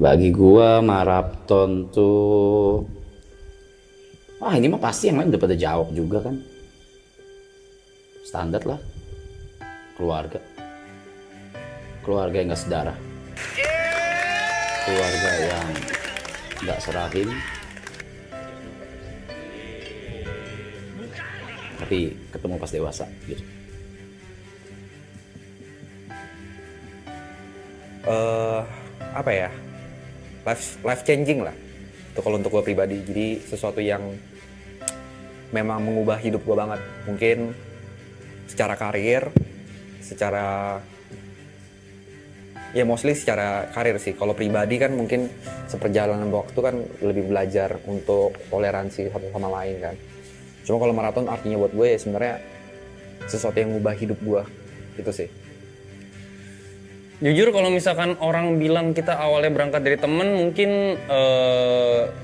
Bagi gua maraton tuh, wah ini mah pasti yang lain udah pada jawab juga kan. Standar lah, keluarga. Keluarga yang gak sedarah. Keluarga yang gak serahim. Tapi ketemu pas dewasa gitu. Apa ya? Life changing lah. Itu kalau untuk gue pribadi. Jadi sesuatu yang memang mengubah hidup gue banget. Mungkin secara karir, secara ya mostly secara karir sih. Kalau pribadi kan mungkin seperjalanan waktu kan lebih belajar untuk toleransi satu sama lain kan. Cuma kalau maraton artinya buat gue ya sebenarnya sesuatu yang mengubah hidup gue. Itu sih. Jujur kalau misalkan orang bilang kita awalnya berangkat dari temen, mungkin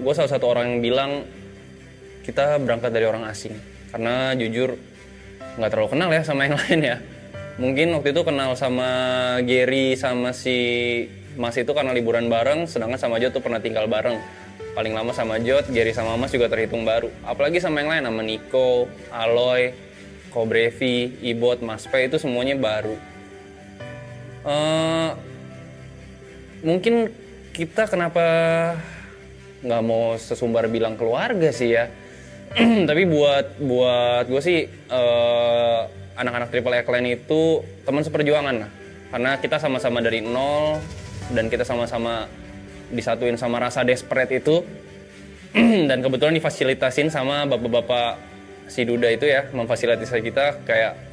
gue salah satu orang yang bilang kita berangkat dari orang asing. Karena jujur nggak terlalu kenal ya sama yang lain ya. Mungkin waktu itu kenal sama Gary sama si Mas itu karena liburan bareng, sedangkan sama Jot tuh pernah tinggal bareng. Paling lama sama Jot, Gary sama Mas juga terhitung baru. Apalagi sama yang lain, sama Nico, Aloy, Kobrevi, Ibot, Mas P itu semuanya baru. Mungkin kita kenapa nggak mau sesumbar bilang keluarga sih ya. Tapi buat gue sih anak-anak Triple X Line itu teman seperjuangan lah. Karena kita sama-sama dari nol dan kita sama-sama disatuin sama rasa desperate itu. Dan kebetulan difasilitasin sama bapak-bapak si Duda itu ya, memfasilitasi kita kayak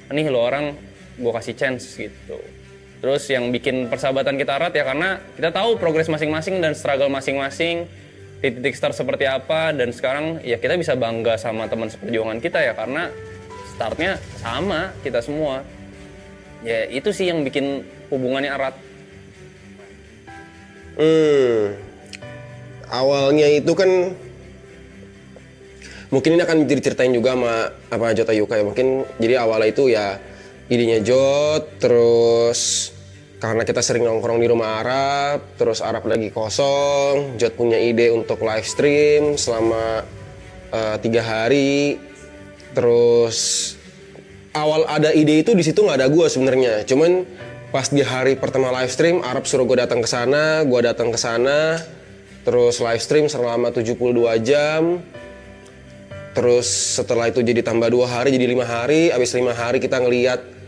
nih lo orang gue kasih chance gitu. Terus yang bikin persahabatan kita erat ya karena kita tahu progres masing-masing dan struggle masing-masing, titik start seperti apa, dan sekarang ya kita bisa bangga sama teman seperjuangan kita ya karena startnya sama kita semua. Ya itu sih yang bikin hubungannya erat. Awalnya itu kan mungkin ini akan diceritain juga sama apa Jota Yuka ya. Mungkin jadi awalnya itu ya idenya Jot, terus karena kita sering nongkrong di rumah Arab, terus Arab lagi kosong, Jot punya ide untuk live stream selama 3 hari. Terus awal ada ide itu di situ nggak ada gue sebenarnya, cuman pas di hari pertama live stream Arab suruh gue datang ke sana, gue datang ke sana, terus live stream selama 72 jam. Terus setelah itu jadi tambah 2 hari jadi 5 hari, abis 5 hari kita ngeliat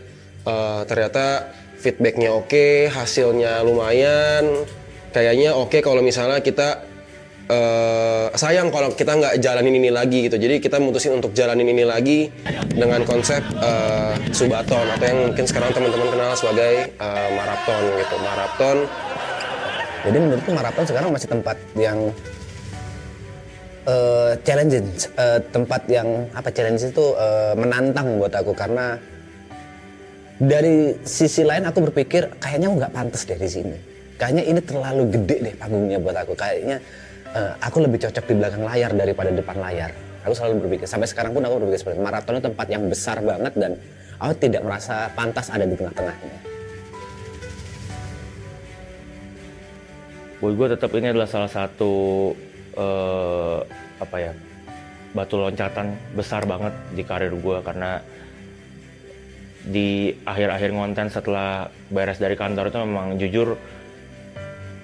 ternyata feedbacknya oke, hasilnya lumayan, kayaknya oke kalau misalnya kita sayang kalau kita nggak jalanin ini lagi gitu. Jadi kita mutusin untuk jalanin ini lagi dengan konsep Subathon atau yang mungkin sekarang teman-teman kenal sebagai maraton gitu, maraton. Jadi menurutku maraton sekarang masih tempat yang challenging, tempat yang challenge itu menantang buat aku karena dari sisi lain aku berpikir kayaknya aku nggak pantas deh di sini. Kayaknya ini terlalu gede deh panggungnya buat aku. Kayaknya aku lebih cocok di belakang layar daripada depan layar. Aku selalu berpikir, sampai sekarang pun aku berpikir seperti maraton itu tempat yang besar banget dan aku tidak merasa pantas ada di tengah-tengahnya. Buat gue tetap ini adalah salah satu batu loncatan besar banget di karir gue karena di akhir-akhir konten setelah beres dari kantor itu memang jujur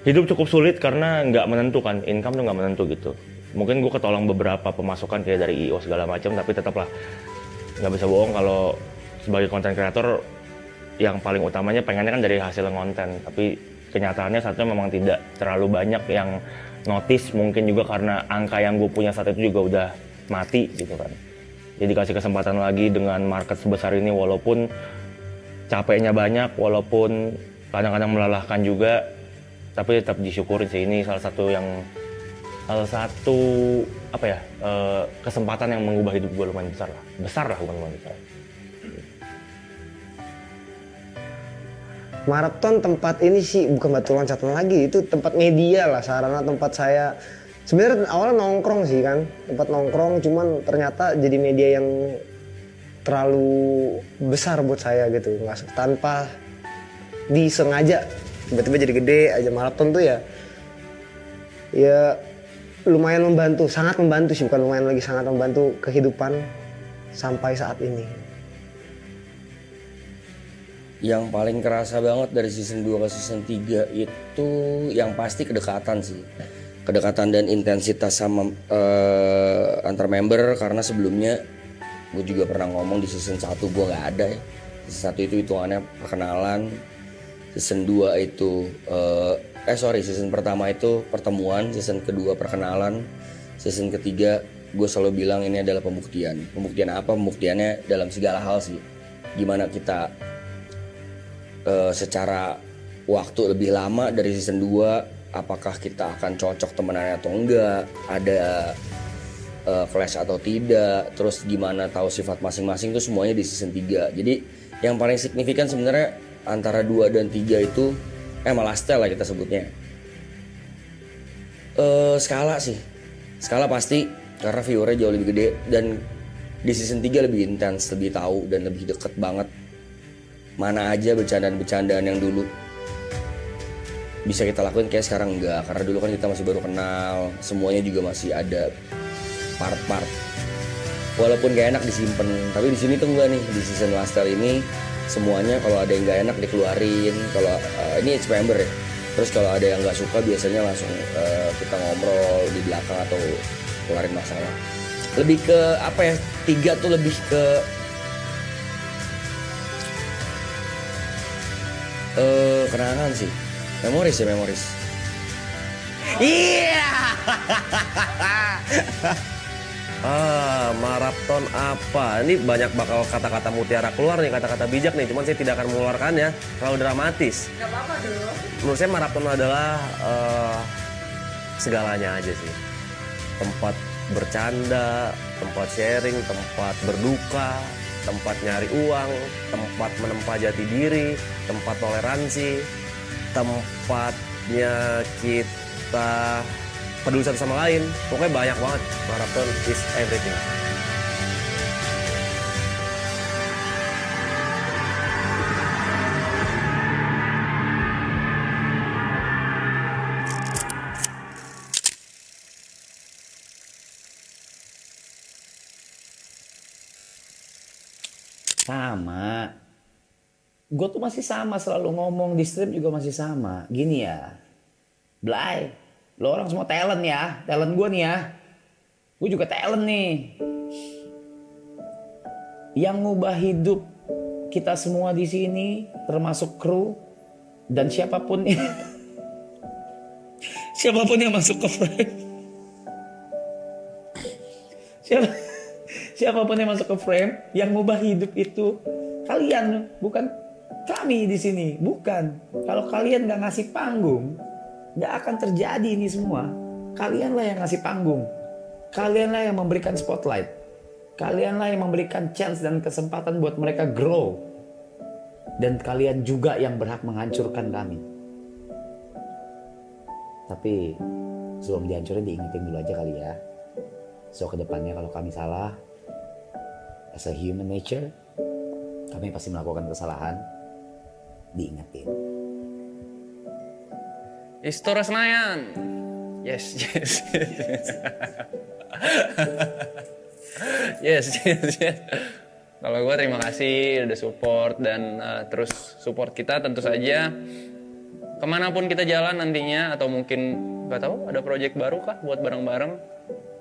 hidup cukup sulit karena nggak menentu kan, income tuh nggak menentu gitu. Mungkin gue ketolong beberapa pemasukan kayak dari IO segala macam, tapi tetaplah nggak bisa bohong kalau sebagai konten kreator yang paling utamanya pengennya kan dari hasil konten, tapi kenyataannya saat itu memang tidak terlalu banyak yang notice, mungkin juga karena angka yang gue punya saat itu juga udah mati gitu kan. Jadi kasih kesempatan lagi dengan market sebesar ini walaupun capeknya banyak, walaupun kadang-kadang melelahkan juga, tapi tetap disyukurin sih. Ini salah satu kesempatan yang mengubah hidup gue lumayan besar lah bukan lumayan besar. Maraton tempat ini sih bukan batu loncatan lagi, itu tempat media lah, sarana tempat saya. Sebenarnya awalnya nongkrong sih kan, tempat nongkrong, cuman ternyata jadi media yang terlalu besar buat saya gitu, tanpa disengaja tiba-tiba jadi gede aja. Maraton tuh ya lumayan membantu, sangat membantu sih, bukan lumayan lagi, sangat membantu kehidupan sampai saat ini. Yang paling kerasa banget dari season 2 ke season 3 itu yang pasti kedekatan sih. Kedekatan dan intensitas sama antar member, karena sebelumnya gue juga pernah ngomong di season 1 gue gak ada ya. Season 1 itu hitungannya perkenalan. Season 2 itu season pertama itu pertemuan, season kedua perkenalan, season ketiga gue selalu bilang ini adalah pembuktian. Pembuktian apa? Pembuktiannya dalam segala hal sih. Gimana kita secara waktu lebih lama dari season 2, apakah kita akan cocok temenannya atau enggak, ada clash atau tidak, terus gimana tahu sifat masing-masing, itu semuanya di season 3. Jadi yang paling signifikan sebenarnya antara 2 dan 3 itu malah style lah kita sebutnya. Skala sih. Skala pasti karena viewernya jauh lebih gede, dan di season 3 lebih intens, lebih tahu dan lebih deket banget. Mana aja bercandaan-bercandaan yang dulu bisa kita lakuin kayak sekarang enggak, karena dulu kan kita masih baru kenal, semuanya juga masih ada part-part. Walaupun gak enak disimpan, tapi di sini tuh enggak nih, di season Lifestyle ini semuanya kalau ada yang gak enak dikeluarin. Kalau ini each member ya. Terus kalau ada yang gak suka biasanya langsung kita ngobrol di belakang atau keluarin masalah. Lebih ke apa ya? 3 tuh lebih ke kenangan sih. Memoris ya, memoris. Iya. Maraton apa? Ini banyak bakal kata-kata mutiara keluar nih, kata-kata bijak nih. Cuman saya tidak akan mengeluarkannya, terlalu dramatis. Gak apa-apa dong. Menurut saya maraton adalah segalanya aja sih. Tempat bercanda, tempat sharing, tempat berduka, tempat nyari uang, tempat menempa jati diri, tempat toleransi, tempatnya kita peduli satu sama lain. Pokoknya banyak banget. Marathon is everything. Sama. Gue tuh masih sama, selalu ngomong di stream juga masih sama. Gini ya, Blay, lo orang semua talent ya, talent gue nih ya. Gue juga talent nih. Yang ngubah hidup kita semua di sini, termasuk kru dan siapapun siapapun yang masuk ke frame. Siapapun yang masuk ke frame, yang ngubah hidup itu kalian, bukan kami di sini, bukan. Kalau kalian nggak ngasih panggung, nggak akan terjadi ini semua. Kalianlah yang ngasih panggung, kalianlah yang memberikan spotlight, kalianlah yang memberikan chance dan kesempatan buat mereka grow, dan kalian juga yang berhak menghancurkan kami. Tapi sebelum dihancurin diingetin dulu aja kali ya. So kedepannya kalau kami salah, as a human nature, kami pasti melakukan kesalahan, diingetin. Istora Senayan. Yes. yes. Kalau gue terima kasih udah support dan terus support kita tentu saja. Kemanapun kita jalan nantinya, atau mungkin nggak tahu ada project baru kah buat bareng-bareng,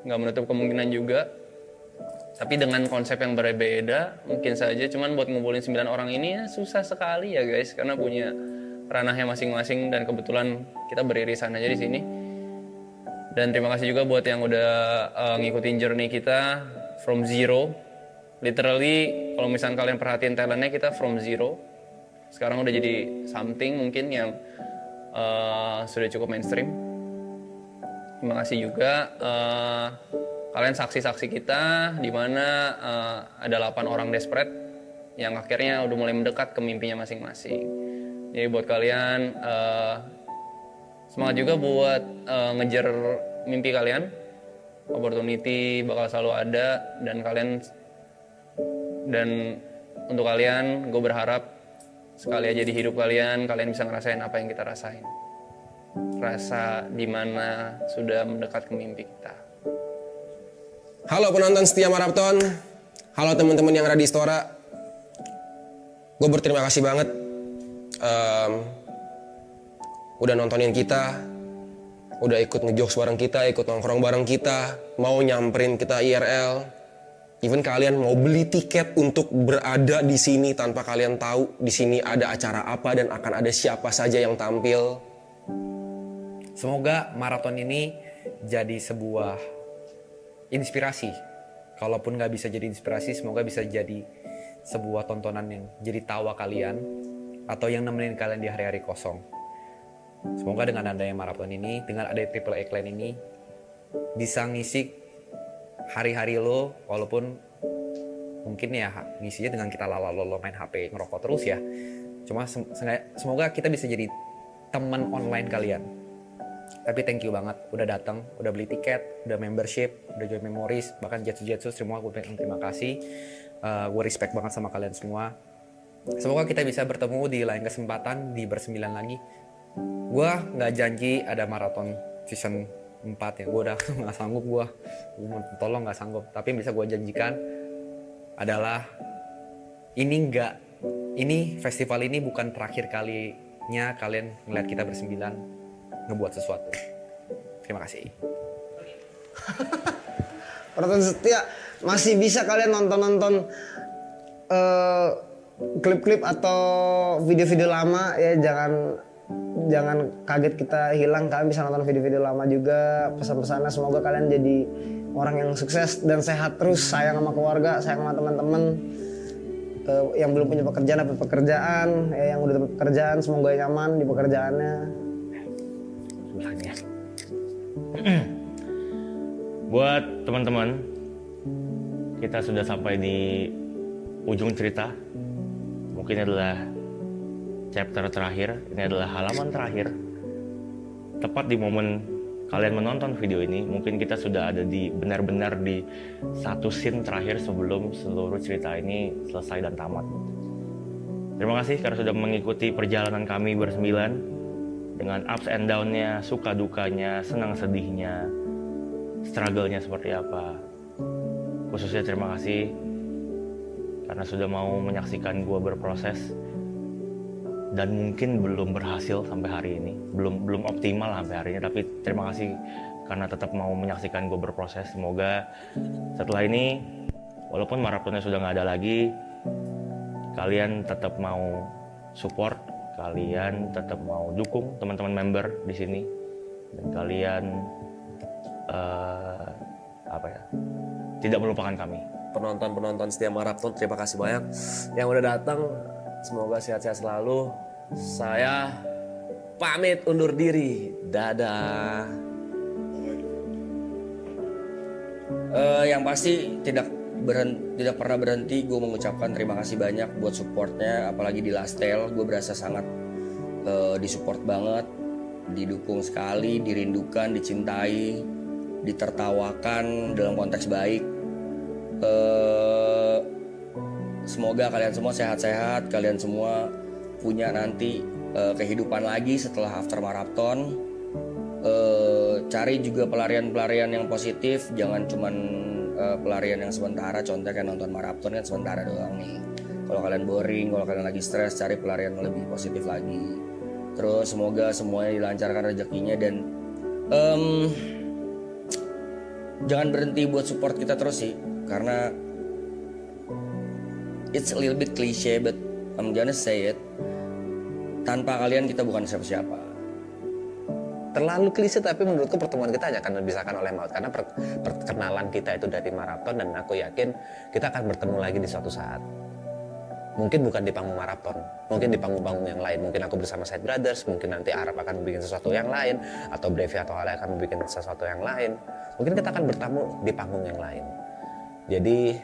nggak menutup kemungkinan juga. Tapi dengan konsep yang berbeda mungkin saja, cuman buat ngumpulin 9 orang ini ya susah sekali ya guys, karena punya ranahnya masing-masing dan kebetulan kita beririsan aja di sini. Dan terima kasih juga buat yang udah ngikutin journey kita from zero. Literally kalau misalnya kalian perhatiin talentnya, kita from zero sekarang udah jadi something mungkin yang sudah cukup mainstream. Terima kasih juga kalian saksi-saksi kita, di mana ada 8 orang desperate yang akhirnya udah mulai mendekat ke mimpinya masing-masing. Jadi buat kalian semangat juga buat ngejar mimpi kalian. Opportunity bakal selalu ada, dan untuk kalian gue berharap sekali aja di hidup kalian bisa ngerasain apa yang kita rasain. Rasa dimana sudah mendekat ke mimpi kita. Halo penonton setia Marapton, halo teman-teman yang ada di Istora. Gue berterima kasih banget udah nontonin kita, udah ikut ngejokes bareng kita, ikut nongkrong bareng kita, mau nyamperin kita IRL. Even kalian mau beli tiket untuk berada di sini tanpa kalian tahu di sini ada acara apa dan akan ada siapa saja yang tampil. Semoga maraton ini jadi sebuah inspirasi. Kalaupun nggak bisa jadi inspirasi, semoga bisa jadi sebuah tontonan yang jadi tawa kalian atau yang nemenin kalian di hari-hari kosong. Semoga dengan adanya maraton ini, dengan adanya Triple A Clan ini, bisa ngisi hari-hari lo, walaupun mungkin ya ngisinya dengan kita lala-lolo main HP, ngerokok terus ya. Cuma semoga kita bisa jadi teman online kalian. Tapi thank you banget udah datang, udah beli tiket, udah membership, udah join memories, bahkan Jetsu semua gue terima kasih. Gue respect banget sama kalian semua. Semoga kita bisa bertemu di lain kesempatan di bersembilan lagi. Gue nggak janji ada maraton season 4 ya, gue udah nggak sanggup, gue tolong nggak sanggup. Tapi yang bisa gue janjikan adalah ini festival ini bukan terakhir kalinya kalian ngeliat kita bersembilan ngebuat sesuatu. Terima kasih. Penonton setia, masih bisa kalian nonton klip-klip atau video-video lama ya, jangan kaget kita hilang. Kalian bisa nonton video-video lama juga. Pesan-pesannya semoga kalian jadi orang yang sukses dan sehat terus, sayang sama keluarga, sayang sama teman-teman. Yang belum punya pekerjaan dapat pekerjaan, yang udah dapat pekerjaan semoga nyaman di pekerjaannya. Buat teman-teman, kita sudah sampai di ujung cerita. Mungkin adalah chapter terakhir, ini adalah halaman terakhir. Tepat di momen kalian menonton video ini, mungkin kita sudah ada di benar-benar di satu scene terakhir sebelum seluruh cerita ini selesai dan tamat. Terima kasih karena sudah mengikuti perjalanan kami bersembilan dengan ups and down-nya, suka dukanya, senang sedihnya, struggle-nya seperti apa. Khususnya terima kasih karena sudah mau menyaksikan gue berproses dan mungkin belum berhasil sampai hari ini, belum optimal sampai hari ini, tapi terima kasih karena tetap mau menyaksikan gue berproses. Semoga setelah ini, walaupun maratonnya sudah nggak ada lagi, kalian tetap mau support, kalian tetap mau dukung teman-teman member di sini, dan kalian tidak melupakan kami. Penonton setia Marapton, terima kasih banyak yang udah datang. Semoga sehat-sehat selalu. Saya pamit undur diri. Dadah. Yang pasti tidak pernah berhenti gue mengucapkan terima kasih banyak buat supportnya, apalagi di Lastel. Gue berasa sangat disupport banget, didukung sekali, dirindukan, dicintai, ditertawakan dalam konteks baik. Semoga kalian semua sehat-sehat, kalian semua punya nanti kehidupan lagi setelah after marathon. Cari juga pelarian-pelarian yang positif, jangan cuman pelarian yang sementara. Contohnya kayak nonton marathon kan sementara doang nih. Kalau kalian boring, kalau kalian lagi stres, cari pelarian yang lebih positif lagi. Terus semoga semuanya dilancarkan rezekinya dan jangan berhenti buat support kita terus sih, karena it's a little bit cliche but I'm gonna say it. Tanpa kalian kita bukan siapa-siapa. Terlalu klise, tapi menurutku pertemuan kita hanya akan dipisahkan oleh maut, karena perkenalan kita itu dari maraton, dan aku yakin kita akan bertemu lagi di suatu saat. Mungkin bukan di panggung maraton, mungkin di panggung-panggung yang lain. Mungkin aku bersama Side Brothers, mungkin nanti Arab akan bikin sesuatu yang lain, atau Brevi atau Ale akan bikin sesuatu yang lain. Mungkin kita akan bertemu di panggung yang lain. Jadi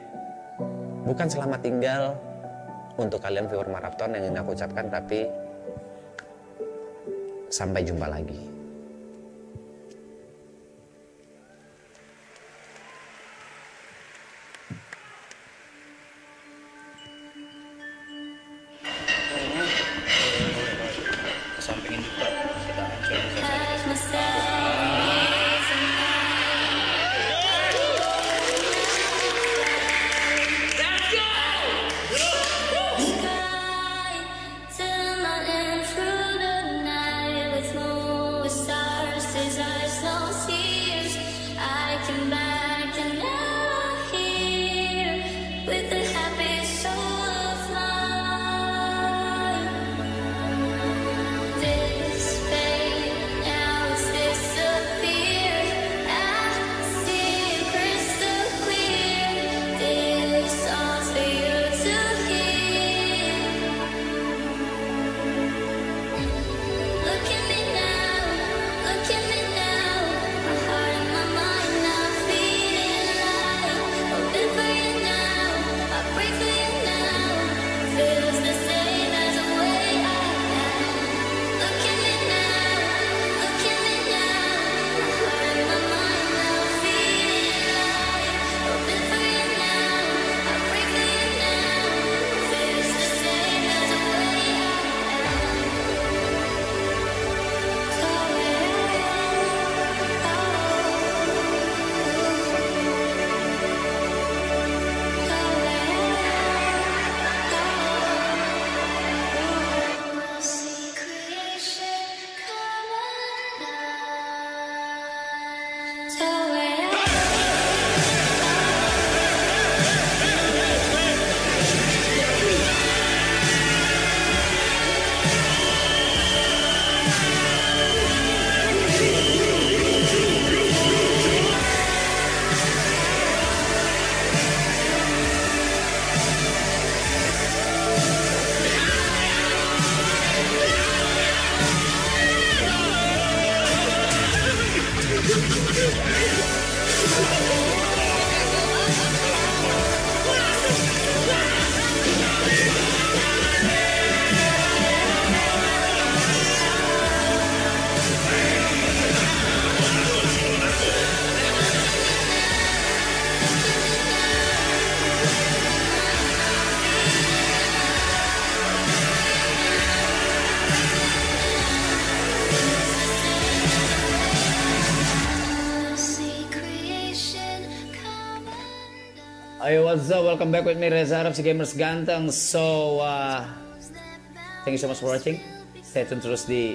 bukan selamat tinggal untuk kalian viewer maraton yang ingin aku ucapkan, tapi sampai jumpa lagi. Ayo, what's up? Welcome back with me, Reza Arab, si gamers ganteng. So, thank you so much for watching. Stay tune terus di...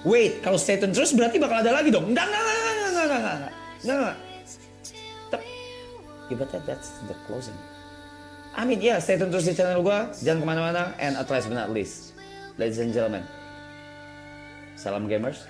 Wait, kalau stay tune terus berarti bakal ada lagi dong? Enggak. Tep. Ya, but that's the closing. I mean, yeah, stay tune terus di channel gua. Jangan kemana-mana. And at last but not least, ladies and gentlemen, salam gamers.